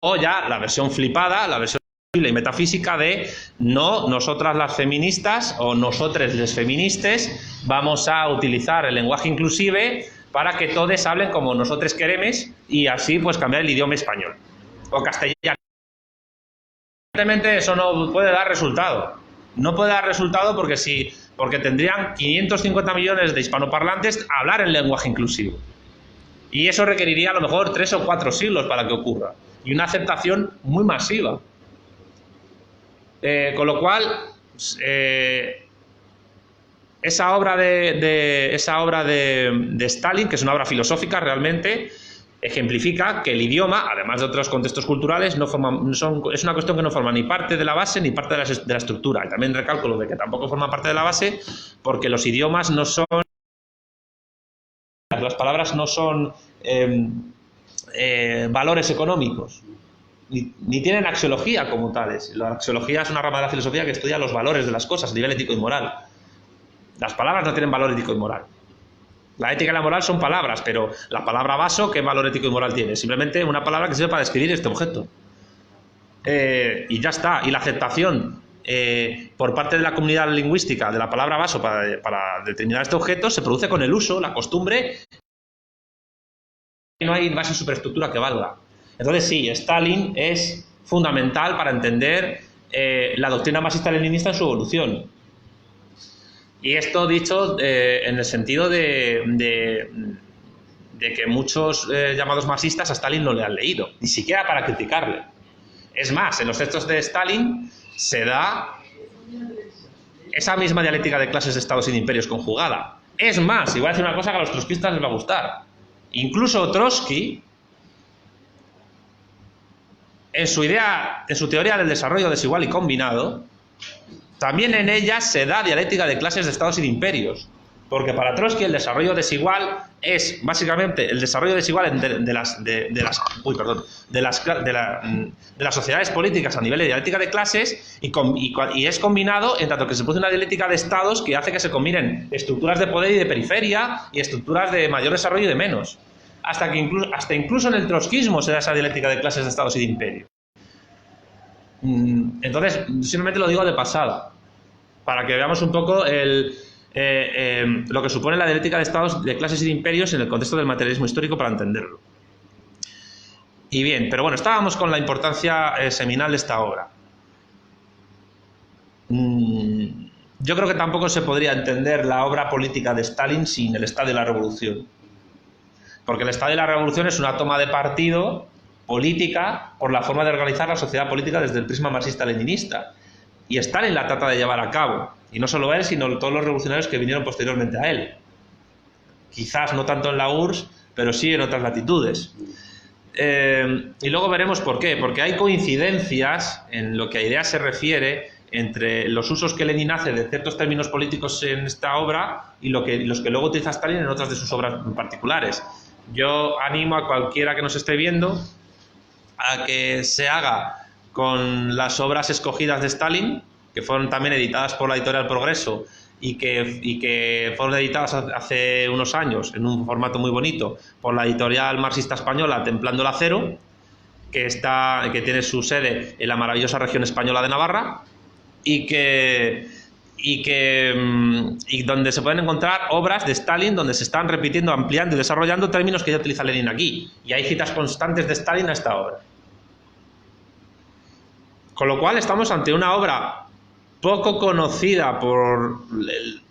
o ya la versión flipada, la versión y metafísica de no, nosotras las feministas o nosotres les feministas vamos a utilizar el lenguaje inclusive para que todos hablen como nosotros queremos y así pues cambiar el idioma español o castellano. Evidentemente eso no puede dar resultado. No puede dar resultado porque tendrían 550 millones de hispanoparlantes a hablar en lenguaje inclusivo. Y eso requeriría a lo mejor 3 o 4 siglos para que ocurra. Y una aceptación muy masiva. Con lo cual, esa obra de Stalin, que es una obra filosófica realmente, ejemplifica que el idioma, además de otros contextos culturales, es una cuestión que no forma ni parte de la base ni parte de la estructura. Y también recalco lo de que tampoco forma parte de la base porque los idiomas no son... Las palabras no son valores económicos. Ni tienen axiología como tales. La axiología es una rama de la filosofía que estudia los valores de las cosas a nivel ético y moral. Las palabras no tienen valor ético y moral. La ética y la moral son palabras, pero la palabra vaso, ¿qué valor ético y moral tiene? Simplemente una palabra que sirve para describir este objeto. Y ya está. Y la aceptación por parte de la comunidad lingüística de la palabra vaso para determinar este objeto se produce con el uso, la costumbre. No hay base superestructura que valga. Entonces sí, Stalin es fundamental para entender la doctrina marxista-leninista en su evolución. Y esto dicho en el sentido de que muchos llamados marxistas a Stalin no le han leído, ni siquiera para criticarle. Es más, en los textos de Stalin se da esa misma dialéctica de clases de estados y de imperios conjugada. Es más, y voy a decir una cosa que a los trotskistas les va a gustar. Incluso Trotsky, en su teoría del desarrollo desigual y combinado, también en ella se da dialéctica de clases de estados y de imperios. Porque para Trotsky el desarrollo desigual es básicamente el desarrollo desigual de las sociedades políticas a nivel de dialéctica de clases y es combinado en tanto que se produce una dialéctica de estados que hace que se combinen estructuras de poder y de periferia y estructuras de mayor desarrollo y de menos. Hasta incluso en el trotskismo se da esa dialéctica de clases de estados y de imperio. Entonces, simplemente lo digo de pasada, para que veamos un poco lo que supone la dialéctica de estados, de clases y de imperios en el contexto del materialismo histórico para entenderlo. Y bien, pero bueno, estábamos con la importancia seminal de esta obra. Yo creo que tampoco se podría entender la obra política de Stalin sin el estado de la revolución. Porque el estado de la revolución es una toma de partido política por la forma de organizar la sociedad política desde el prisma marxista-leninista. Y Stalin la trata de llevar a cabo. Y no solo él, sino todos los revolucionarios que vinieron posteriormente a él. Quizás no tanto en la URSS, pero sí en otras latitudes. Y luego veremos por qué. Porque hay coincidencias en lo que a ideas se refiere entre los usos que Lenin hace de ciertos términos políticos en esta obra y los que luego utiliza Stalin en otras de sus obras particulares. Yo animo a cualquiera que nos esté viendo a que se haga con las obras escogidas de Stalin, que fueron también editadas por la editorial Progreso y que fueron editadas hace unos años en un formato muy bonito por la editorial marxista española Templando el Acero, que tiene su sede en la maravillosa región española de Navarra y donde se pueden encontrar obras de Stalin donde se están repitiendo, ampliando y desarrollando términos que ya utiliza Lenin aquí, y hay citas constantes de Stalin a esta obra. Con lo cual estamos ante una obra poco conocida por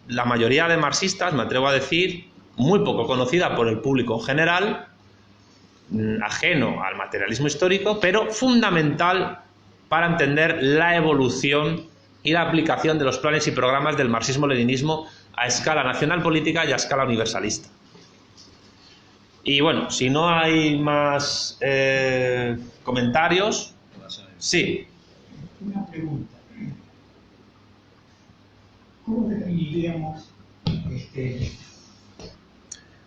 la mayoría de marxistas, me atrevo a decir, muy poco conocida por el público en general, ajeno al materialismo histórico, pero fundamental para entender la evolución y la aplicación de los planes y programas del marxismo-leninismo a escala nacional política y a escala universalista. Y bueno, si no hay más comentarios... Sí. Una pregunta. ¿Cómo definiríamos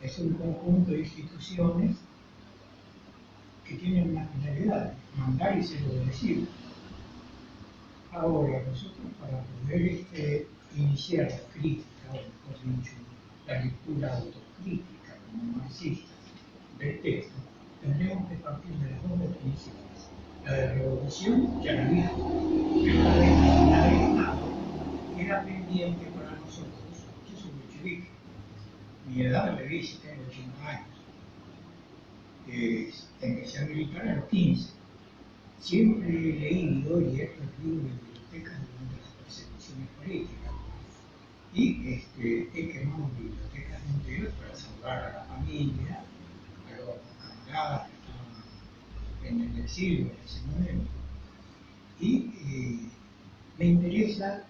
es un conjunto de instituciones que tienen una finalidad, mandar y ser obedecido? Ahora, nosotros para poder iniciar la crítica, o mejor dicho, la lectura autocrítica como marxistas del texto, tendríamos que partir de las dos definiciones. la de revolución ya la dijo. La de Estado era pendiente para nosotros. Yo soy bolchevique. Mi edad le dice, tengo 80 años. Empecé a militar a los 15. Siempre he leído y he perdido en bibliotecas durante las persecuciones políticas. Y he quemado bibliotecas enteras para salvar a la familia, a los camaradas que estaban en el exilio en ese momento. Y me interesa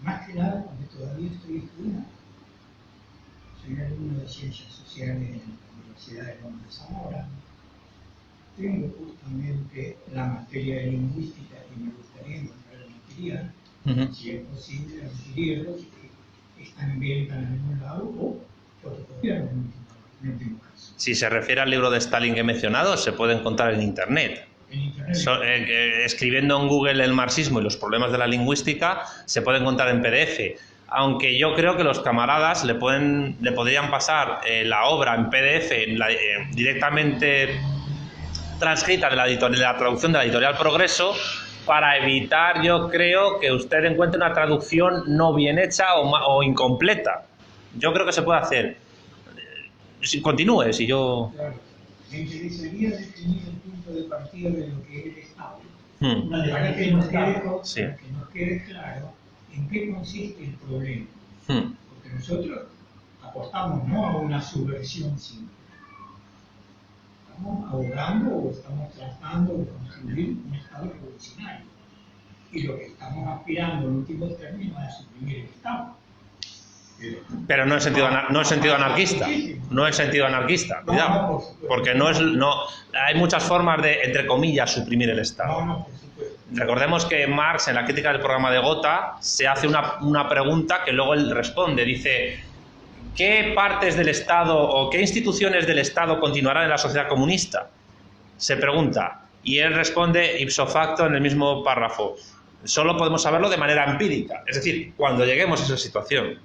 más que nada porque todavía estoy estudiando. Soy alumno de Ciencias Sociales en la Universidad de Loma de Zamora. Tengo justamente la materia de lingüística y me gustaría encontrar el material, si es posible, adquirirlos que están bien en algún lado o fotocopiarlos en último caso. Si se refiere al libro de Stalin que he mencionado, se puede encontrar en Internet. Escribiendo en Google el marxismo y los problemas de la lingüística, se puede encontrar en PDF. Aunque yo creo que los camaradas le podrían pasar la obra en PDF directamente transcrita de la traducción de la editorial Progreso, para evitar, yo creo, que usted encuentre una traducción no bien hecha o incompleta. Yo creo que se puede hacer. Continúe, si yo... Claro. Me interesaría definir el punto de partida de lo que es el Estado. Para que nos quede claro en qué consiste el problema. Porque nosotros apostamos no a una subversión simple. Estamos abogando o estamos tratando de construir un Estado revolucionario. Y lo que estamos aspirando en último término es a suprimir el Estado. Pero no en sentido anarquista. No en sentido anarquista, cuidado. Porque hay muchas formas de, entre comillas, suprimir el Estado. Por supuesto. Recordemos que Marx, en la crítica del programa de Gotha, se hace una pregunta que luego él responde. Dice: ¿qué partes del Estado o qué instituciones del Estado continuarán en la sociedad comunista? Se pregunta. Y él responde ipso facto en el mismo párrafo: solo podemos saberlo de manera empírica. Es decir, cuando lleguemos a esa situación.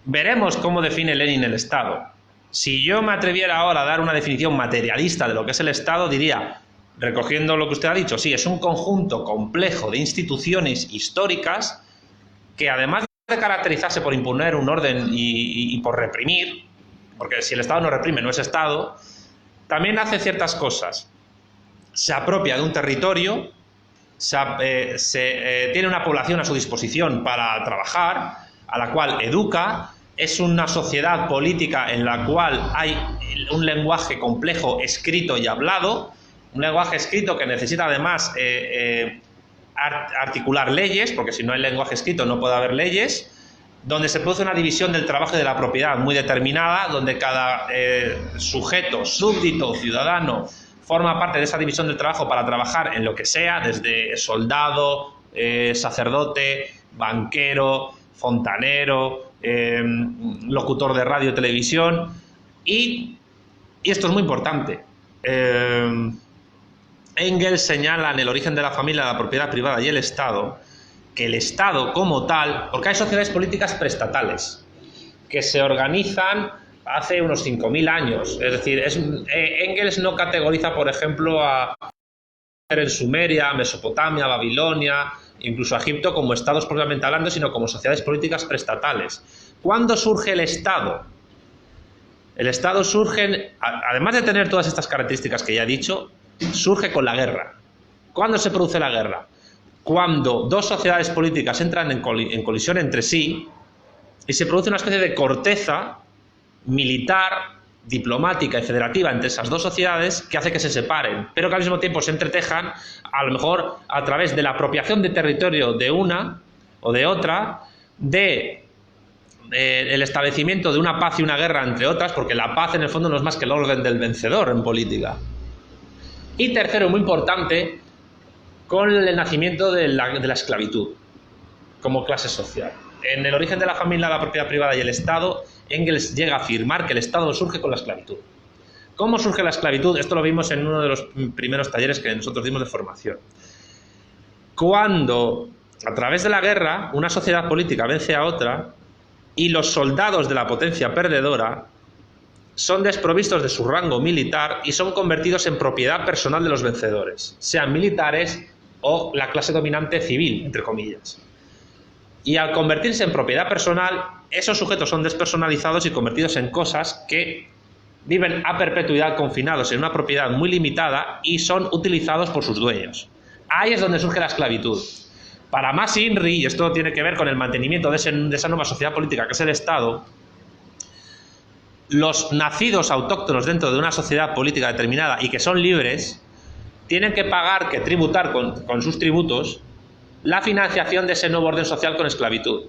Veremos cómo define Lenin el Estado. Si yo me atreviera ahora a dar una definición materialista de lo que es el Estado, diría, recogiendo lo que usted ha dicho, sí, es un conjunto complejo de instituciones históricas que, además de caracterizarse por imponer un orden y por reprimir, porque si el Estado no reprime no es Estado, también hace ciertas cosas. Se apropia de un territorio, tiene una población a su disposición para trabajar, a la cual educa, es una sociedad política en la cual hay un lenguaje complejo escrito y hablado, un lenguaje escrito que necesita además articular leyes, porque si no hay lenguaje escrito no puede haber leyes, donde se produce una división del trabajo y de la propiedad muy determinada, donde cada sujeto, súbdito, ciudadano, forma parte de esa división del trabajo para trabajar en lo que sea, desde soldado, sacerdote, banquero, fontanero, locutor de radio y televisión. Y esto es muy importante. Engels señala en El origen de la familia, la propiedad privada y el Estado, que el Estado como tal, porque hay sociedades políticas preestatales que se organizan hace unos 5.000 años. Es decir, Engels no categoriza, por ejemplo, en Sumeria, Mesopotamia, Babilonia, incluso a Egipto como estados propiamente hablando, sino como sociedades políticas preestatales. ¿Cuándo surge el Estado? El Estado surge, además de tener todas estas características que ya he dicho, surge con la guerra. ¿Cuándo se produce la guerra? Cuando dos sociedades políticas entran en colisión entre sí y se produce una especie de corteza militar, diplomática y federativa entre esas dos sociedades que hace que se separen, pero que al mismo tiempo se entretejan, a lo mejor a través de la apropiación de territorio de una o de otra, el establecimiento de una paz y una guerra entre otras, porque la paz en el fondo no es más que el orden del vencedor en política. Y tercero, muy importante, con el nacimiento de la esclavitud como clase social. En El origen de la familia, la propiedad privada y el Estado, Engels llega a afirmar que el Estado surge con la esclavitud. ¿Cómo surge la esclavitud? Esto lo vimos en uno de los primeros talleres que nosotros dimos de formación. Cuando, a través de la guerra, una sociedad política vence a otra y los soldados de la potencia perdedora son desprovistos de su rango militar y son convertidos en propiedad personal de los vencedores, sean militares o la clase dominante civil, entre comillas. Y al convertirse en propiedad personal, esos sujetos son despersonalizados y convertidos en cosas que viven a perpetuidad confinados en una propiedad muy limitada y son utilizados por sus dueños. Ahí es donde surge la esclavitud. Para Max Inri, y esto tiene que ver con el mantenimiento de esa nueva sociedad política que es el Estado, los nacidos autóctonos dentro de una sociedad política determinada y que son libres, tienen que pagar, que tributar con sus tributos, la financiación de ese nuevo orden social con esclavitud.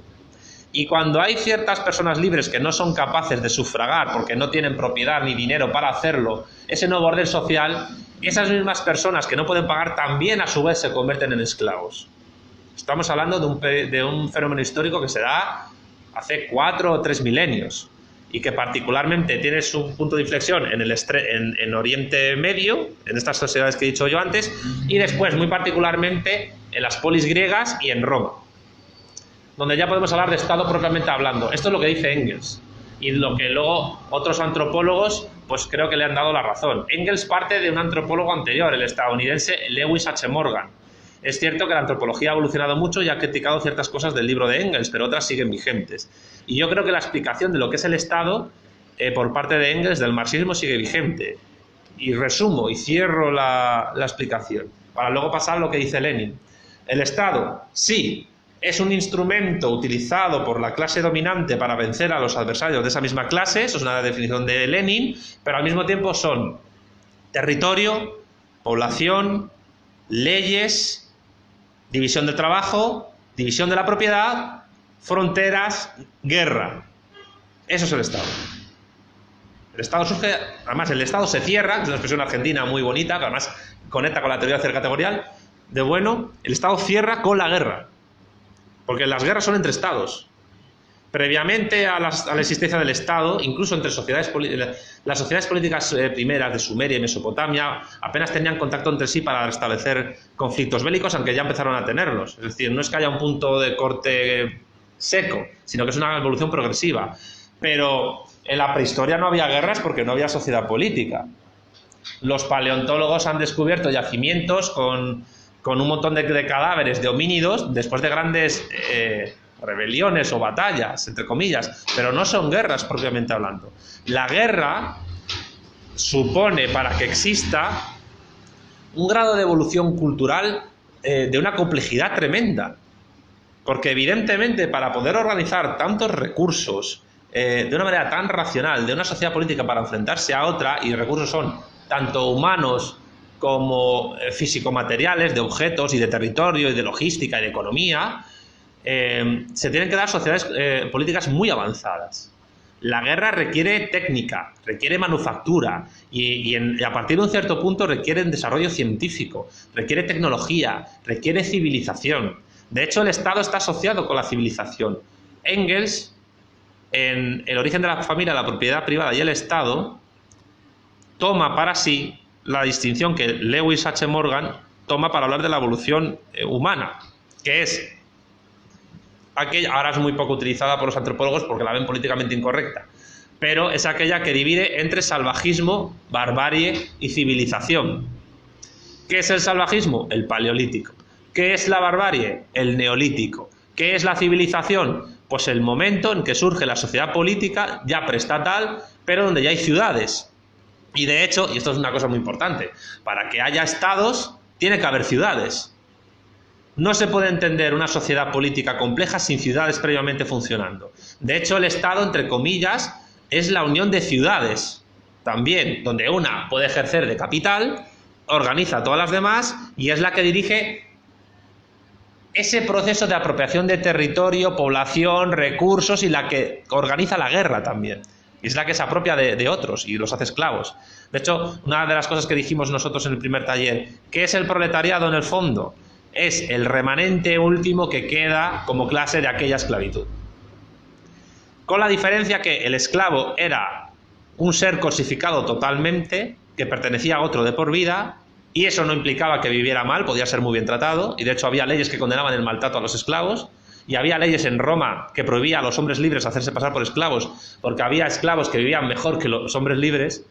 Y cuando hay ciertas personas libres que no son capaces de sufragar, porque no tienen propiedad ni dinero para hacerlo, ese nuevo orden social, esas mismas personas que no pueden pagar también a su vez se convierten en esclavos. Estamos hablando de un fenómeno histórico que se da hace 4 o 3 milenios y que particularmente tiene su punto de inflexión en Oriente Medio, en estas sociedades que he dicho yo antes, y después muy particularmente en las polis griegas y en Roma, donde ya podemos hablar de Estado propiamente hablando. Esto es lo que dice Engels y lo que luego otros antropólogos pues creo que le han dado la razón. Engels parte de un antropólogo anterior, el estadounidense Lewis H. Morgan. Es cierto que la antropología ha evolucionado mucho y ha criticado ciertas cosas del libro de Engels, pero otras siguen vigentes. Y yo creo que la explicación de lo que es el Estado por parte de Engels del marxismo sigue vigente. Y resumo y cierro la explicación, para luego pasar a lo que dice Lenin. El Estado, sí, es un instrumento utilizado por la clase dominante para vencer a los adversarios de esa misma clase, eso es una definición de Lenin, pero al mismo tiempo son territorio, población, leyes, división del trabajo, división de la propiedad, fronteras, guerra. Eso es el Estado. El Estado surge, además el Estado se cierra, es una expresión argentina muy bonita, que además conecta con la teoría categorial, de bueno, el Estado cierra con la guerra, porque las guerras son entre Estados. Previamente a la existencia del Estado, incluso entre sociedades políticas, las sociedades políticas primeras de Sumeria y Mesopotamia apenas tenían contacto entre sí para restablecer conflictos bélicos, aunque ya empezaron a tenerlos. Es decir, no es que haya un punto de corte seco, sino que es una evolución progresiva. Pero en la prehistoria no había guerras porque no había sociedad política. Los paleontólogos han descubierto yacimientos con un montón de cadáveres de homínidos después de grandes rebeliones o batallas, entre comillas, pero no son guerras propiamente hablando. La guerra supone, para que exista, un grado de evolución cultural de una complejidad tremenda, porque evidentemente para poder organizar tantos recursos de una manera tan racional de una sociedad política para enfrentarse a otra, y recursos son tanto humanos como físico-materiales, de objetos y de territorio y de logística y de economía, se tienen que dar sociedades políticas muy avanzadas. La guerra requiere técnica, requiere manufactura y a partir de un cierto punto requiere desarrollo científico, requiere tecnología, requiere civilización. De hecho, el Estado está asociado con la civilización. Engels, en El origen de la familia, la propiedad privada y el Estado, toma para sí la distinción que Lewis H. Morgan toma para hablar de la evolución humana, que es aquella, ahora es muy poco utilizada por los antropólogos porque la ven políticamente incorrecta, pero es aquella que divide entre salvajismo, barbarie y civilización. ¿Qué es el salvajismo? El paleolítico. ¿Qué es la barbarie? El neolítico. ¿Qué es la civilización? Pues el momento en que surge la sociedad política ya preestatal, pero donde ya hay ciudades. Y de hecho, y esto es una cosa muy importante, para que haya estados tiene que haber ciudades. No se puede entender una sociedad política compleja sin ciudades previamente funcionando. De hecho, el Estado, entre comillas, es la unión de ciudades, también, donde una puede ejercer de capital, organiza a todas las demás y es la que dirige ese proceso de apropiación de territorio, población, recursos y la que organiza la guerra también. Y es la que se apropia de otros y los hace esclavos. De hecho, una de las cosas que dijimos nosotros en el primer taller, ¿qué es el proletariado en el fondo? Es el remanente último que queda como clase de aquella esclavitud. Con la diferencia que el esclavo era un ser cosificado totalmente, que pertenecía a otro de por vida, y eso no implicaba que viviera mal, podía ser muy bien tratado, y de hecho había leyes que condenaban el maltrato a los esclavos, y había leyes en Roma que prohibían a los hombres libres hacerse pasar por esclavos, porque había esclavos que vivían mejor que los hombres libres.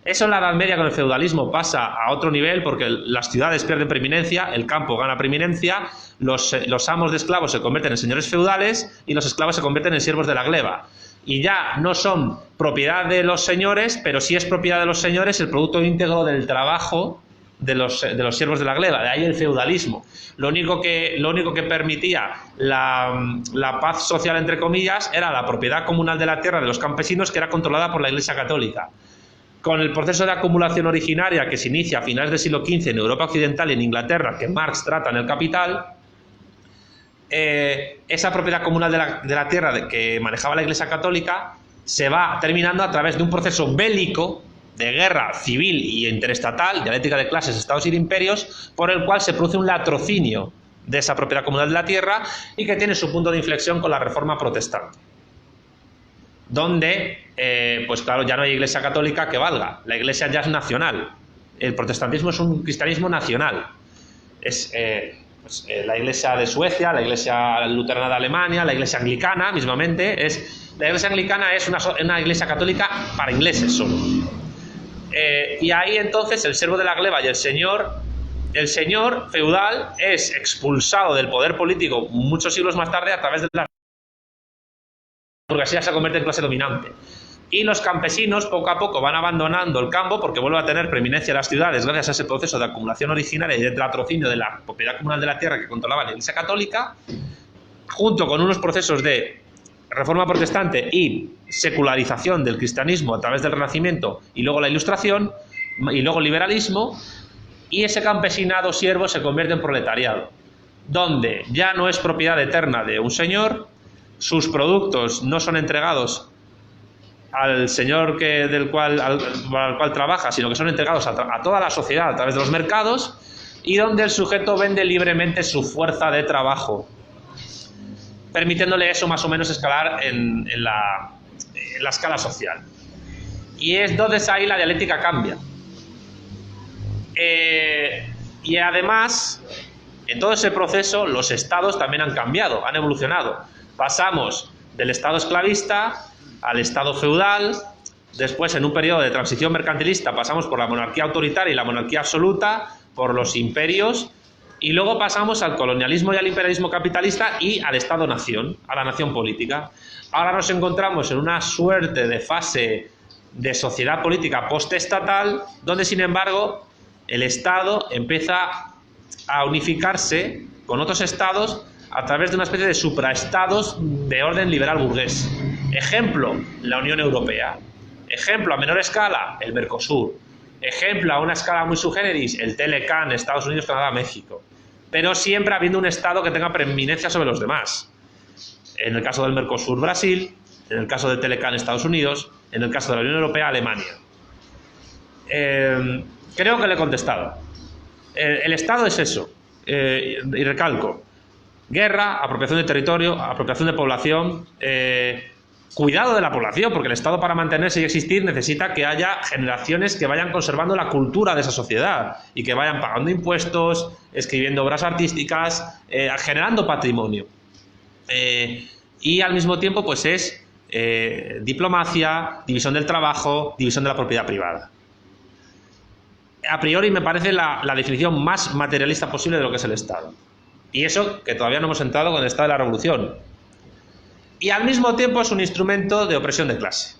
Eso en la Edad Media con el feudalismo pasa a otro nivel, porque las ciudades pierden preeminencia, el campo gana preeminencia, los amos de esclavos se convierten en señores feudales y los esclavos se convierten en siervos de la gleba. Y ya no son propiedad de los señores, pero sí es propiedad de los señores el producto íntegro del trabajo de los siervos de la gleba. De ahí el feudalismo. Lo único que permitía la paz social, entre comillas, era la propiedad comunal de la tierra de los campesinos, que era controlada por la Iglesia Católica. Con el proceso de acumulación originaria que se inicia a finales del siglo XV en Europa Occidental y en Inglaterra, que Marx trata en El Capital, esa propiedad comunal de la tierra que manejaba la Iglesia Católica se va terminando a través de un proceso bélico, de guerra civil y interestatal, dialéctica de clases, estados y de imperios, por el cual se produce un latrocinio de esa propiedad comunal de la tierra y que tiene su punto de inflexión con la Reforma Protestante, donde, pues claro, ya no hay Iglesia Católica que valga, la Iglesia ya es nacional, el protestantismo es un cristianismo nacional, es la Iglesia de Suecia, la Iglesia luterana de Alemania, la Iglesia anglicana mismamente, la Iglesia anglicana es una Iglesia católica para ingleses solo. Y ahí entonces el siervo de la gleba y el señor feudal es expulsado del poder político muchos siglos más tarde a través de la burguesía, se convierte en clase dominante. Y los campesinos poco a poco van abandonando el campo porque vuelven a tener preeminencia las ciudades gracias a ese proceso de acumulación originaria y de latrocinio de la propiedad comunal de la tierra que controlaba la Iglesia Católica, junto con unos procesos de Reforma Protestante y secularización del cristianismo a través del Renacimiento y luego la Ilustración y luego el liberalismo, y ese campesinado siervo se convierte en proletariado, donde ya no es propiedad eterna de un señor, sus productos no son entregados al señor al cual trabaja, sino que son entregados a toda la sociedad a través de los mercados, y donde el sujeto vende libremente su fuerza de trabajo, permitiéndole eso más o menos escalar en la escala social. Y es donde ahí la dialéctica cambia. Y además, en todo ese proceso, los estados también han cambiado, han evolucionado. Pasamos del estado esclavista al estado feudal, después en un periodo de transición mercantilista pasamos por la monarquía autoritaria y la monarquía absoluta, por los imperios, y luego pasamos al colonialismo y al imperialismo capitalista y al Estado-nación, a la nación política. Ahora nos encontramos en una suerte de fase de sociedad política postestatal, donde sin embargo el Estado empieza a unificarse con otros estados a través de una especie de supraestados de orden liberal burgués. Ejemplo, la Unión Europea. Ejemplo, a menor escala, el Mercosur. Ejemplo, a una escala muy subgéneris, el TLCAN, Estados Unidos, Canadá, México. Pero siempre habiendo un Estado que tenga preeminencia sobre los demás. En el caso del Mercosur, Brasil. En el caso del TLCAN, Estados Unidos. En el caso de la Unión Europea, Alemania. Creo que le he contestado. El Estado es eso. Y recalco. Guerra, apropiación de territorio, apropiación de población, cuidado de la población, porque el Estado, para mantenerse y existir, necesita que haya generaciones que vayan conservando la cultura de esa sociedad y que vayan pagando impuestos, escribiendo obras artísticas, generando patrimonio. Y al mismo tiempo, pues es diplomacia, división del trabajo, división de la propiedad privada. A priori me parece la definición más materialista posible de lo que es el Estado. Y eso que todavía no hemos entrado con el estado de la revolución. Y al mismo tiempo es un instrumento de opresión de clase.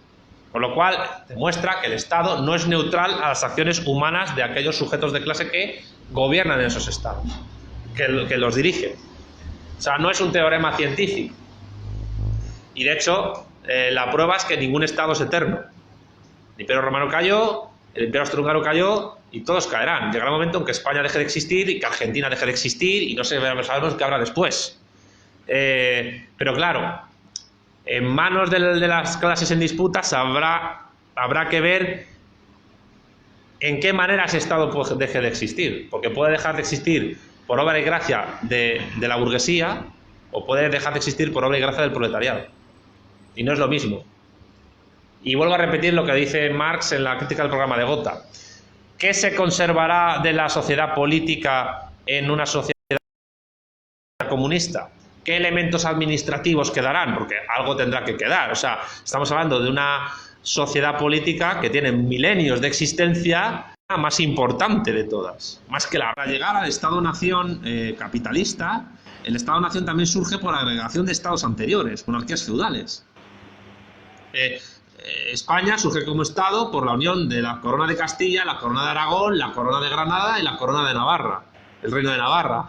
Con lo cual demuestra que el Estado no es neutral a las acciones humanas de aquellos sujetos de clase que gobiernan en esos estados, que los dirigen. O sea, no es un teorema científico. Y de hecho, la prueba es que ningún Estado es eterno. El Imperio Romano cayó, el Imperio Austrohúngaro cayó, y todos caerán. Llegará un momento en que España deje de existir y que Argentina deje de existir y no sabemos qué habrá después. Pero claro, en manos de las clases en disputas habrá que ver en qué manera ese Estado deje de existir. Porque puede dejar de existir por obra y gracia de la burguesía o puede dejar de existir por obra y gracia del proletariado. Y no es lo mismo. Y vuelvo a repetir lo que dice Marx en la crítica del programa de Gotha. ¿Qué se conservará de la sociedad política en una sociedad comunista? ¿Qué elementos administrativos quedarán? Porque algo tendrá que quedar. O sea, estamos hablando de una sociedad política que tiene milenios de existencia, la más importante de todas. Más que para llegar al Estado-Nación capitalista, el Estado-Nación también surge por agregación de estados anteriores, monarquías feudales. España surge como Estado por la unión de la Corona de Castilla, la Corona de Aragón, la Corona de Granada y la Corona de Navarra, el Reino de Navarra.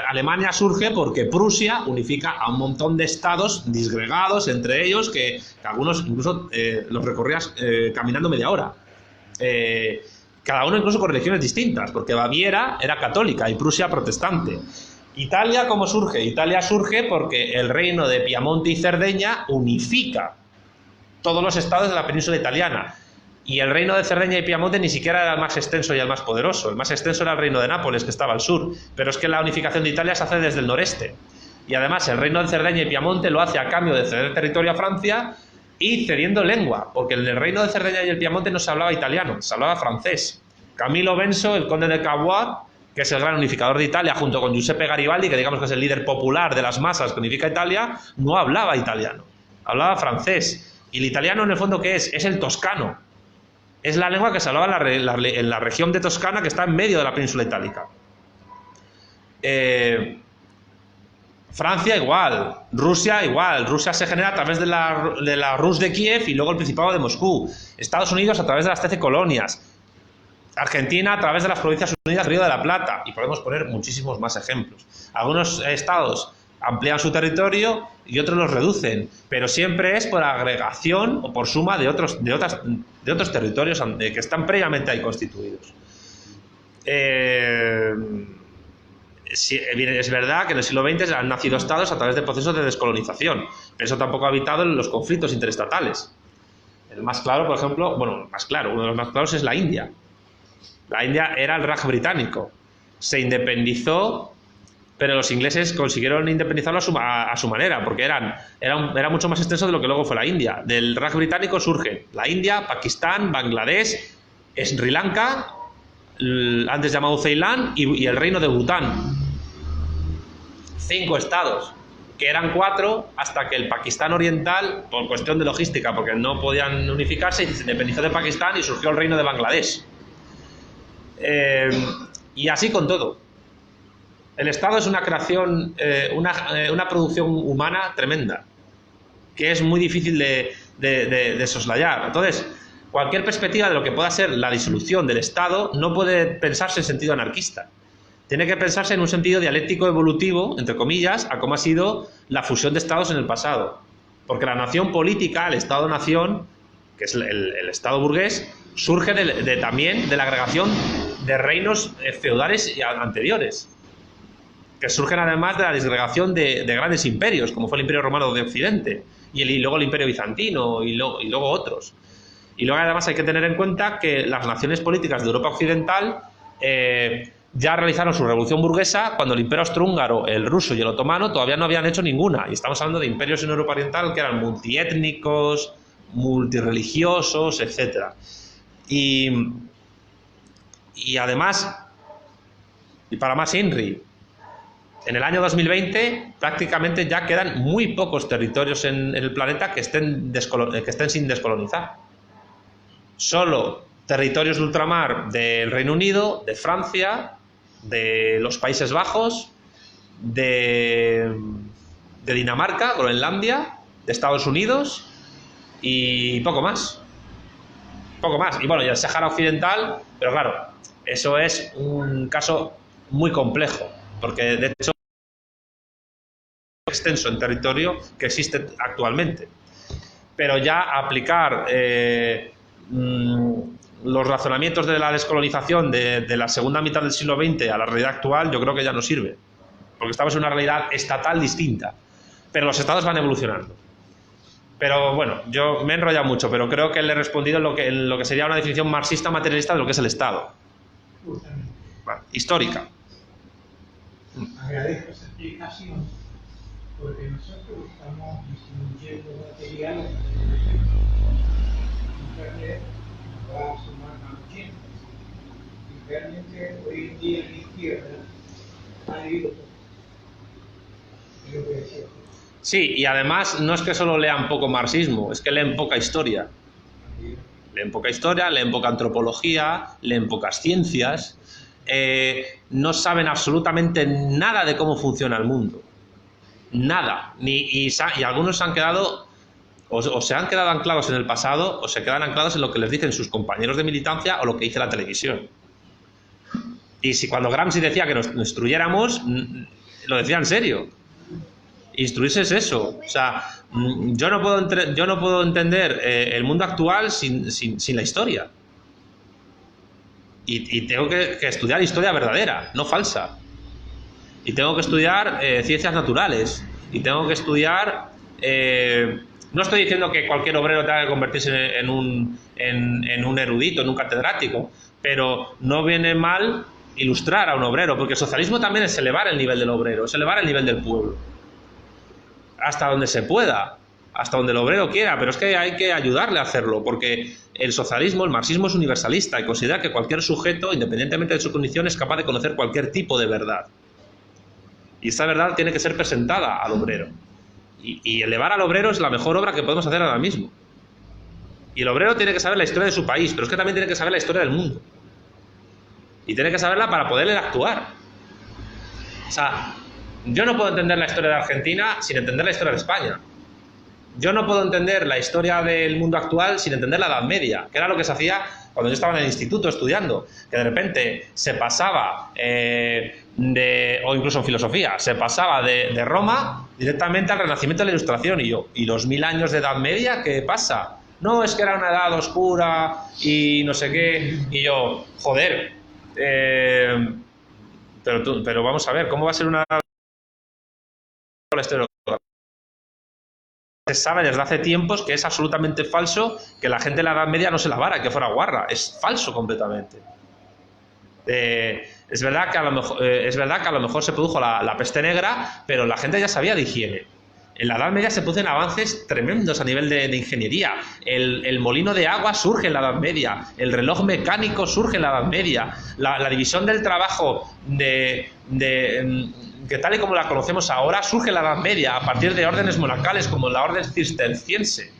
Alemania surge porque Prusia unifica a un montón de estados disgregados entre ellos, que algunos incluso los recorrías caminando media hora. Cada uno incluso con religiones distintas, porque Baviera era católica y Prusia protestante. ¿Italia cómo surge? Italia surge porque el reino de Piamonte y Cerdeña unifica todos los estados de la península italiana. Y el reino de Cerdeña y Piamonte ni siquiera era el más extenso y el más poderoso. El más extenso era el reino de Nápoles, que estaba al sur. Pero es que la unificación de Italia se hace desde el noreste. Y además el reino de Cerdeña y Piamonte lo hace a cambio de ceder territorio a Francia y cediendo lengua. Porque en el reino de Cerdeña y el Piamonte no se hablaba italiano, se hablaba francés. Camilo Benso, el conde de Cavour, que es el gran unificador de Italia, junto con Giuseppe Garibaldi, que digamos que es el líder popular de las masas que unifica Italia, no hablaba italiano, hablaba francés. Y el italiano, en el fondo, ¿qué es? Es el toscano. Es la lengua que se hablaba en la región de Toscana, que está en medio de la península itálica. Francia igual, Rusia igual. Rusia se genera a través de la Rus de Kiev y luego el Principado de Moscú. Estados Unidos a través de las 13 colonias. Argentina a través de las Provincias Unidas del Río de la Plata. Y podemos poner muchísimos más ejemplos. Algunos estados amplían su territorio y otros los reducen, pero siempre es por agregación o por suma de otros territorios que están previamente ahí constituidos. Es verdad que en el siglo XX han nacido estados a través de procesos de descolonización, pero eso tampoco ha evitado los conflictos interestatales. El más claro, por ejemplo, uno de los más claros es la India. La India era el Raj británico, se independizó, pero los ingleses consiguieron independizarlo a su manera, porque era mucho más extenso de lo que luego fue la India. Del Raj británico surge la India, Pakistán, Bangladesh, Sri Lanka, antes llamado Ceilán, y el reino de Bután. 5 estados, que eran 4 hasta que el Pakistán oriental, por cuestión de logística, porque no podían unificarse, se independizó de Pakistán y surgió el reino de Bangladesh. Y así con todo. El Estado es una creación, una producción humana tremenda, que es muy difícil de soslayar. Entonces, cualquier perspectiva de lo que pueda ser la disolución del Estado no puede pensarse en sentido anarquista. Tiene que pensarse en un sentido dialéctico evolutivo, entre comillas, a cómo ha sido la fusión de Estados en el pasado. Porque la nación política, el Estado-nación, que es el Estado burgués, surge también de la agregación de reinos feudales anteriores, que surgen además de la disgregación de grandes imperios, como fue el Imperio Romano de Occidente, y luego el Imperio Bizantino, y luego otros. Y luego además hay que tener en cuenta que las naciones políticas de Europa Occidental ya realizaron su revolución burguesa cuando el Imperio Austrohúngaro, el ruso y el otomano todavía no habían hecho ninguna. Y estamos hablando de imperios en Europa Oriental que eran multiétnicos, multireligiosos, etc. Y además, y para más INRI, en el año 2020 prácticamente ya quedan muy pocos territorios en el planeta que estén sin descolonizar. Solo territorios de ultramar del Reino Unido, de Francia, de los Países Bajos, de Dinamarca, Groenlandia, de Estados Unidos y poco más. Poco más. Y bueno, y el Sáhara Occidental, pero claro, eso es un caso muy complejo, porque de hecho es extenso en territorio que existe actualmente. Pero ya aplicar los razonamientos de la descolonización de la segunda mitad del siglo XX a la realidad actual, yo creo que ya no sirve, porque estamos en una realidad estatal distinta, pero los estados van evolucionando. Pero bueno, yo me he enrollado mucho, pero creo que le he respondido en lo que sería una definición marxista materialista de lo que es el Estado. Justamente. Bueno, histórica. Agradezco esa explicación, porque nosotros estamos distribuyendo material en Internet, nos va a sumar más 80. Y realmente hoy en día en la izquierda ha habido lo que decía. Sí, y además no es que solo lean poco marxismo, es que leen poca historia. Leen poca historia, leen poca antropología, leen pocas ciencias, no saben absolutamente nada de cómo funciona el mundo. Nada. Y algunos se han quedado, o se han quedado anclados en el pasado, o se quedan anclados en lo que les dicen sus compañeros de militancia o lo que dice la televisión. Y si cuando Gramsci decía que nos instruyéramos, lo decía en serio. Instruirse es eso. O sea, yo no puedo entender el mundo actual sin la historia. Y tengo que estudiar historia verdadera, no falsa. Y tengo que estudiar ciencias naturales. Y tengo que estudiar... no estoy diciendo que cualquier obrero tenga que convertirse en un erudito, en un catedrático, pero no viene mal ilustrar a un obrero, porque el socialismo también es elevar el nivel del obrero, es elevar el nivel del pueblo. Hasta donde se pueda, hasta donde el obrero quiera, pero es que hay que ayudarle a hacerlo, porque el socialismo, el marxismo es universalista y considera que cualquier sujeto, independientemente de su condición, es capaz de conocer cualquier tipo de verdad. Y esa verdad tiene que ser presentada al obrero. Y elevar al obrero es la mejor obra que podemos hacer ahora mismo. Y el obrero tiene que saber la historia de su país, pero es que también tiene que saber la historia del mundo. Y tiene que saberla para poder actuar. O sea, yo no puedo entender la historia de Argentina sin entender la historia de España. Yo no puedo entender la historia del mundo actual sin entender la Edad Media, que era lo que se hacía cuando yo estaba en el instituto estudiando, que de repente se pasaba, o incluso en filosofía, se pasaba de Roma directamente al Renacimiento de la Ilustración. Y yo, ¿y los 1000 años de Edad Media qué pasa? No, es que era una edad oscura y no sé qué. Y yo, joder, pero vamos a ver, ¿cómo va a ser una... la historia? Se sabe desde hace tiempos que es absolutamente falso que la gente de la Edad Media no se lavara, que fuera guarra. Es falso completamente. Es verdad que a lo mejor se produjo la peste negra, pero la gente ya sabía de higiene. En la Edad Media se producen avances tremendos a nivel de ingeniería. El molino de agua surge en la Edad Media. El reloj mecánico surge en la Edad Media. La división del trabajo que tal y como la conocemos ahora surge en la Edad Media a partir de órdenes monacales como la orden cisterciense.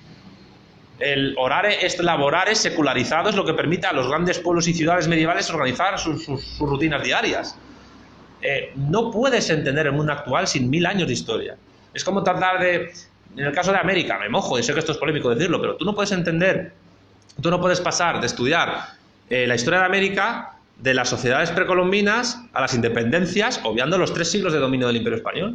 El orare est laborare secularizado es lo que permite a los grandes pueblos y ciudades medievales organizar sus rutinas diarias. No puedes entender el mundo actual sin 1000 años de historia. Es como tratar de... En el caso de América, me mojo, y sé que esto es polémico decirlo, pero tú no puedes entender, tú no puedes pasar de estudiar la historia de América de las sociedades precolombinas a las independencias, obviando los 3 siglos de dominio del Imperio Español.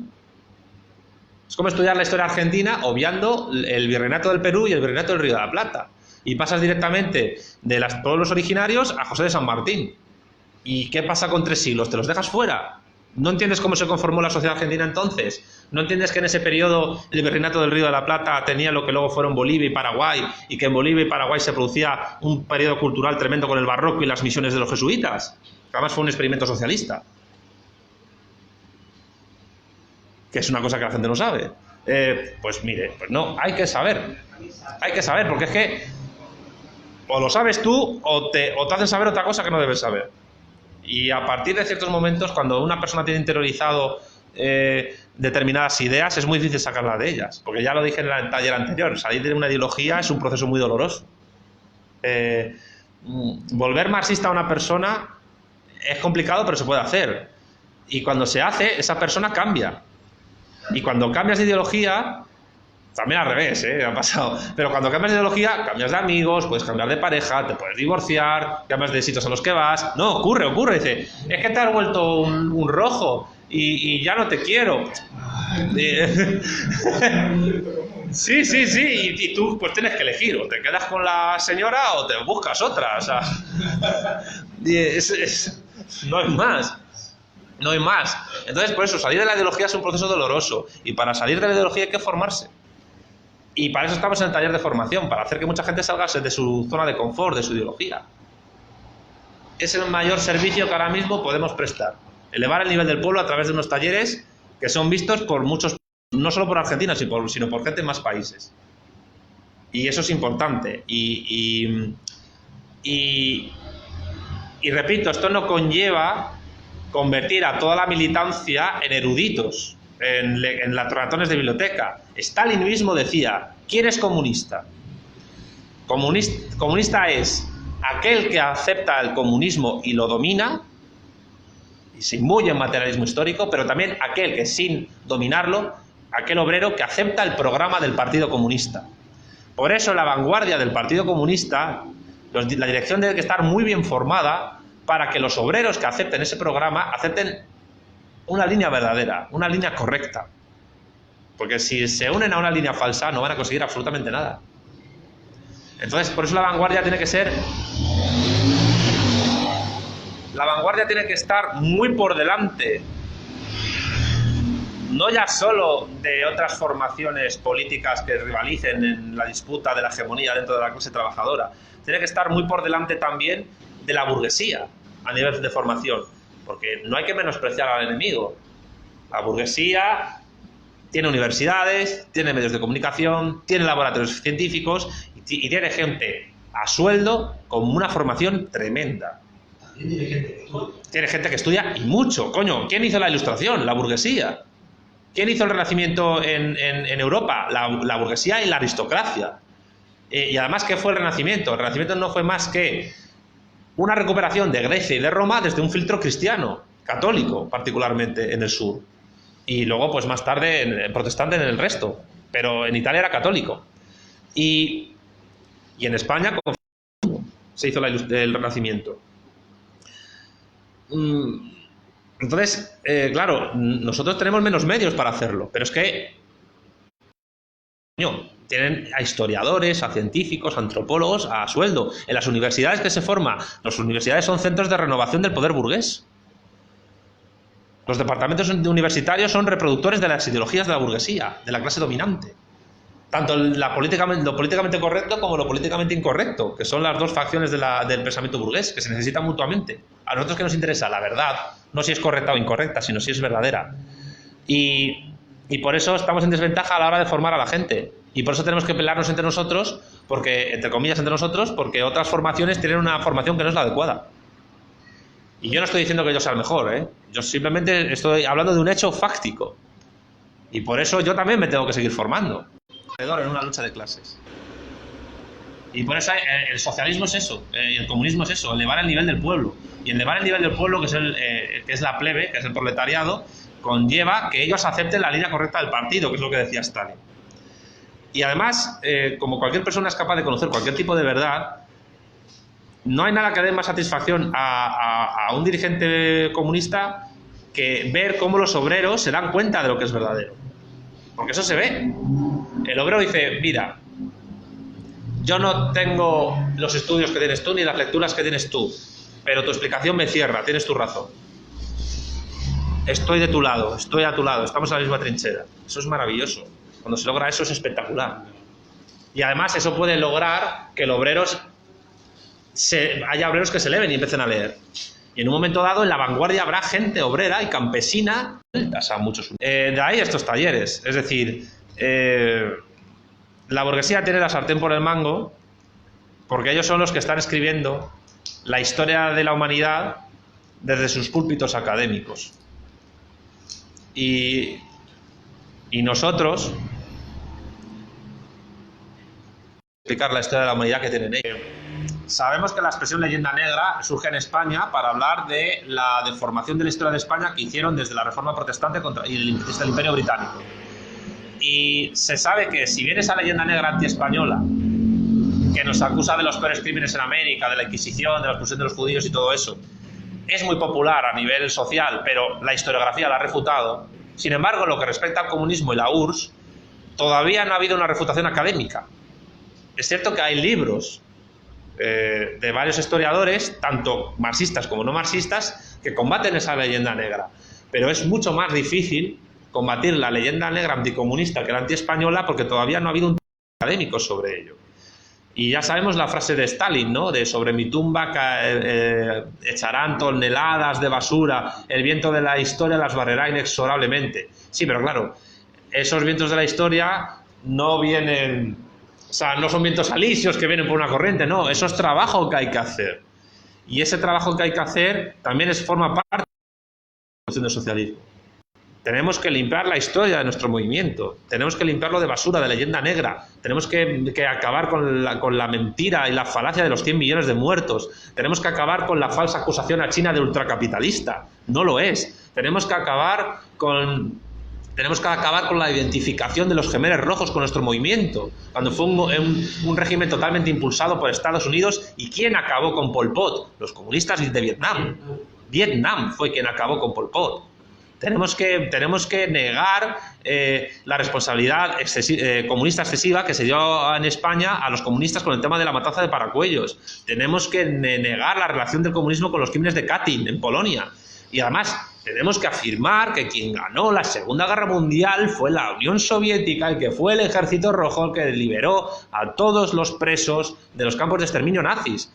Es como estudiar la historia argentina obviando el virreinato del Perú y el virreinato del Río de la Plata. Y pasas directamente de los pueblos originarios a José de San Martín. ¿Y qué pasa con 3 siglos? ¿Te los dejas fuera? ¿No entiendes cómo se conformó la sociedad argentina entonces? ¿No entiendes que en ese periodo el virreinato del Río de la Plata tenía lo que luego fueron Bolivia y Paraguay, y que en Bolivia y Paraguay se producía un periodo cultural tremendo con el barroco y las misiones de los jesuitas? Además fue un experimento socialista. Que es una cosa que la gente no sabe. Pues mire, pues no, hay que saber. Hay que saber, porque es que o lo sabes tú o te hacen saber otra cosa que no debes saber. Y a partir de ciertos momentos, cuando una persona tiene interiorizado determinadas ideas, es muy difícil sacarlas de ellas. Porque ya lo dije en el taller anterior, salir de una ideología es un proceso muy doloroso. Volver marxista a una persona es complicado, pero se puede hacer. Y cuando se hace, esa persona cambia. Y cuando cambias de ideología, también al revés, ha pasado. Pero cuando cambias de ideología, cambias de amigos, puedes cambiar de pareja, te puedes divorciar, cambias de sitios a los que vas. No, ocurre. Dice, es que te has vuelto un rojo y ya no te quiero. Sí. Y tú pues tienes que elegir, o te quedas con la señora o te buscas otra. O sea, no hay más. No hay más. Entonces, por eso, salir de la ideología es un proceso doloroso. Y para salir de la ideología hay que formarse. Y para eso estamos en el taller de formación, para hacer que mucha gente salga de su zona de confort, de su ideología. Es el mayor servicio que ahora mismo podemos prestar. Elevar el nivel del pueblo a través de unos talleres que son vistos por muchos, no solo por Argentina, sino por gente en más países. Y eso es importante. Y repito, esto no conlleva convertir a toda la militancia en eruditos. en las ratones de biblioteca. Stalin mismo decía, ¿quién es comunista? Comunista es aquel que acepta el comunismo y lo domina, y se imbuye en materialismo histórico, pero también aquel que sin dominarlo, aquel obrero que acepta el programa del Partido Comunista. Por eso la vanguardia del Partido Comunista, la dirección debe estar muy bien formada para que los obreros que acepten ese programa acepten una línea verdadera, una línea correcta. Porque si se unen a una línea falsa no van a conseguir absolutamente nada. Entonces, por eso la vanguardia tiene que ser... La vanguardia tiene que estar muy por delante, no ya solo de otras formaciones políticas que rivalicen en la disputa de la hegemonía dentro de la clase trabajadora, tiene que estar muy por delante también de la burguesía a nivel de formación, porque no hay que menospreciar al enemigo. La burguesía tiene universidades, tiene medios de comunicación, tiene laboratorios científicos y tiene gente a sueldo con una formación tremenda. Tiene gente que estudia. Tiene gente que estudia y mucho. Coño, ¿quién hizo la Ilustración? La burguesía. ¿Quién hizo el Renacimiento en Europa? La burguesía y la aristocracia. Y además, ¿qué fue el Renacimiento? El Renacimiento no fue más que una recuperación de Grecia y de Roma desde un filtro cristiano, católico particularmente en el sur. Y luego, pues más tarde, protestante en el resto. Pero en Italia era católico. Y en España se hizo el Renacimiento. Entonces, claro, nosotros tenemos menos medios para hacerlo, pero es que tienen a historiadores, a científicos, a antropólogos a sueldo. En las universidades que se forman, las universidades son centros de renovación del poder burgués. Los departamentos universitarios son reproductores de las ideologías de la burguesía, de la clase dominante. Tanto lo políticamente correcto como lo políticamente incorrecto, que son las dos facciones del pensamiento burgués, que se necesitan mutuamente. A nosotros que nos interesa la verdad, no si es correcta o incorrecta, sino si es verdadera. Y por eso estamos en desventaja a la hora de formar a la gente. Y por eso tenemos que pelearnos entre nosotros, porque, entre comillas, entre nosotros, porque otras formaciones tienen una formación que no es la adecuada. Y yo no estoy diciendo que yo sea el mejor, ¿eh? Yo simplemente estoy hablando de un hecho fáctico. Y por eso yo también me tengo que seguir formando en una lucha de clases. Y por eso el socialismo es eso, y el comunismo es eso, elevar el nivel del pueblo. Y elevar el nivel del pueblo, que es la plebe, que es el proletariado, conlleva que ellos acepten la línea correcta del partido, que es lo que decía Stalin. Y además, como cualquier persona es capaz de conocer cualquier tipo de verdad, no hay nada que dé más satisfacción a un dirigente comunista que ver cómo los obreros se dan cuenta de lo que es verdadero. Porque eso se ve. El obrero dice, mira, yo no tengo los estudios que tienes tú ni las lecturas que tienes tú, pero tu explicación me cierra, tienes tu razón. Estoy de tu lado, estoy a tu lado, estamos en la misma trinchera. Eso es maravilloso. Cuando se logra eso es espectacular. Y además eso puede lograr que haya obreros que se eleven y empiecen a leer. Y en un momento dado, en la vanguardia habrá gente obrera y campesina a muchos. De ahí estos talleres. Es decir, la burguesía tiene la sartén por el mango porque ellos son los que están escribiendo la historia de la humanidad desde sus púlpitos académicos. Y nosotros explicar la historia de la humanidad que tienen ellos. Sabemos que la expresión leyenda negra surge en España para hablar de la deformación de la historia de España que hicieron desde la Reforma Protestante y desde el Imperio Británico. Y se sabe que si bien esa leyenda negra antiespañola, que nos acusa de los peores crímenes en América, de la Inquisición, de la expulsión de los judíos y todo eso, es muy popular a nivel social, pero la historiografía la ha refutado. Sin embargo, en lo que respecta al comunismo y la URSS, todavía no ha habido una refutación académica. Es cierto que hay libros de varios historiadores, tanto marxistas como no marxistas, que combaten esa leyenda negra. Pero es mucho más difícil combatir la leyenda negra anticomunista que la antiespañola porque todavía no ha habido un académico sobre ello. Y ya sabemos la frase de Stalin, ¿no? De sobre mi tumba echarán toneladas de basura, el viento de la historia las barrerá inexorablemente. Sí, pero claro, esos vientos de la historia no vienen... O sea, no son vientos alisios que vienen por una corriente, no, eso es trabajo que hay que hacer. Y ese trabajo que hay que hacer también forma parte de la construcción del socialismo. Tenemos que limpiar la historia de nuestro movimiento, tenemos que limpiarlo de basura, de leyenda negra, tenemos que acabar con la mentira y la falacia de los 100 millones de muertos, tenemos que acabar con la falsa acusación a China de ultracapitalista, no lo es, tenemos que acabar con la identificación de los Jemeres Rojos con nuestro movimiento, cuando fue un régimen totalmente impulsado por Estados Unidos. ¿Y quién acabó con Pol Pot? Los comunistas de Vietnam. Vietnam fue quien acabó con Pol Pot. Tenemos que negar la responsabilidad comunista excesiva que se dio en España a los comunistas con el tema de la matanza de Paracuellos. Tenemos que negar la relación del comunismo con los crímenes de Katyn en Polonia. Y además tenemos que afirmar que quien ganó la Segunda Guerra Mundial fue la Unión Soviética y que fue el Ejército Rojo el que liberó a todos los presos de los campos de exterminio nazis.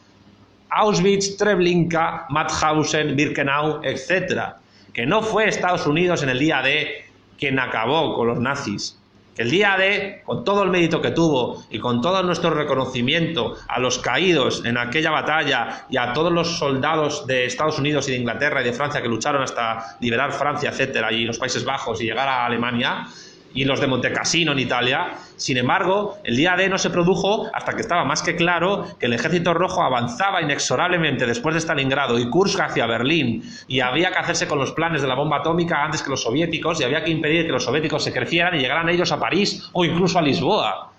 Auschwitz, Treblinka, Mauthausen, Birkenau, etc. Que no fue Estados Unidos en el día D quien acabó con los nazis. Que el día D, con todo el mérito que tuvo y con todo nuestro reconocimiento a los caídos en aquella batalla y a todos los soldados de Estados Unidos y de Inglaterra y de Francia que lucharon hasta liberar Francia, etcétera, y los Países Bajos y llegar a Alemania, y los de Montecassino en Italia. Sin embargo, el día D no se produjo hasta que estaba más que claro que el Ejército Rojo avanzaba inexorablemente después de Stalingrado y Kursk hacia Berlín, y había que hacerse con los planes de la bomba atómica antes que los soviéticos, y había que impedir que los soviéticos se crecieran y llegaran ellos a París o incluso a Lisboa.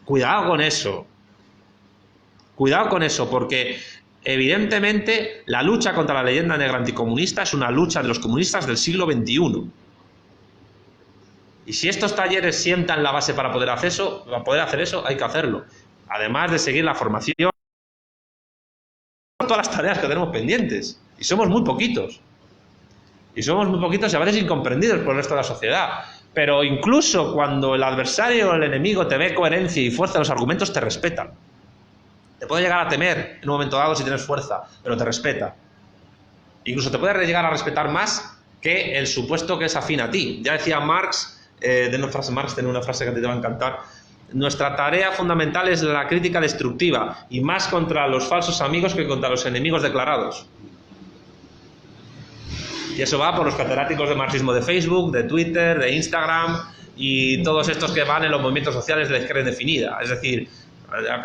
Cuidado con eso. Cuidado con eso, porque evidentemente la lucha contra la leyenda negra anticomunista es una lucha de los comunistas del siglo XXI. Y si estos talleres sientan la base para poder hacer eso, hay que hacerlo. Además de seguir la formación, todas las tareas que tenemos pendientes. Y somos muy poquitos. Y a veces incomprendidos por el resto de la sociedad. Pero incluso cuando el adversario o el enemigo te ve coherencia y fuerza en los argumentos, te respetan. Te puede llegar a temer en un momento dado si tienes fuerza, pero te respeta. Incluso te puede llegar a respetar más que el supuesto que es afín a ti. Ya decía Marx. Marx tiene una frase que a ti te va a encantar: nuestra tarea fundamental es la crítica destructiva, y más contra los falsos amigos que contra los enemigos declarados. Y eso va por los catedráticos de marxismo de Facebook, de Twitter, de Instagram y todos estos que van en los movimientos sociales de la izquierda indefinida. Es decir,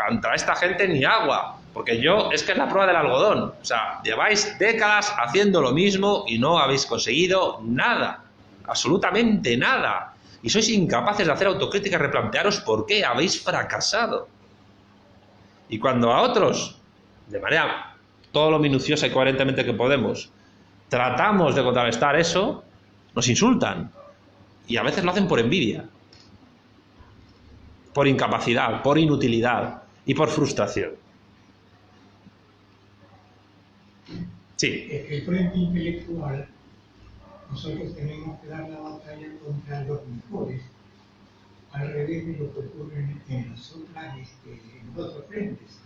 contra esta gente ni agua, porque es que es la prueba del algodón. O sea, lleváis décadas haciendo lo mismo y no habéis conseguido nada, absolutamente nada. Y sois incapaces de hacer autocrítica y replantearos por qué habéis fracasado. Y cuando a otros, de manera todo lo minuciosa y coherentemente que podemos, tratamos de contrarrestar eso, nos insultan. Y a veces lo hacen por envidia, por incapacidad, por inutilidad y por frustración. Sí. El frente intelectual, nosotros tenemos que dar la batalla contra los mejores, al revés de lo que ocurre en los otros frentes.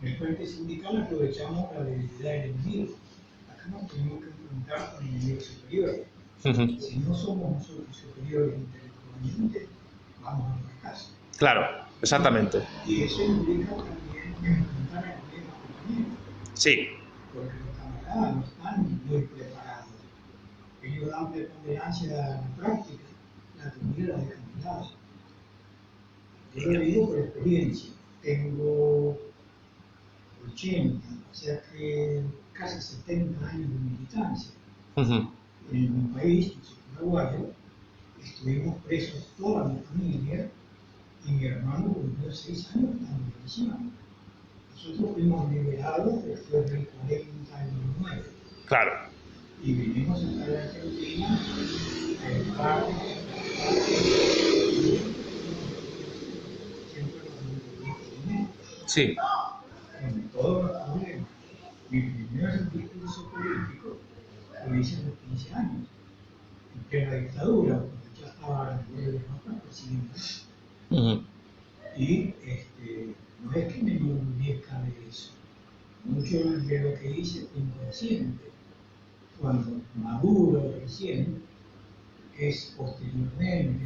En el frente sindical aprovechamos la debilidad del enemigo. Acá nos tenemos que enfrentar con el enemigo superior. Si no somos nosotros superiores intelectualmente, vamos a fracaso. Claro, exactamente. Y eso implica también enfrentar al problema compañero. Sí. Porque los camaradas no están muy preparados. Ellos dan preponderancia a la práctica, la teoría la dejan de lado. Yo lo digo por experiencia. Tengo 80, o sea que casi 70 años de militancia. En mi país, Paraguay, estuvimos presos toda mi familia y mi hermano cumplió 6 años estando en prisión. Nosotros fuimos liberados después del 49. Claro. Y vinimos a la Argentina a estar siempre con Sí. con todos los problemas. Mi primer discurso político lo hice a los 15 años, en plena dictadura, porque ya estaba en el gobierno de presidente. Y no es que me enorgullezca de eso. Mucho de lo que hice fue inconsciente. Cuando maduro recién es posteriormente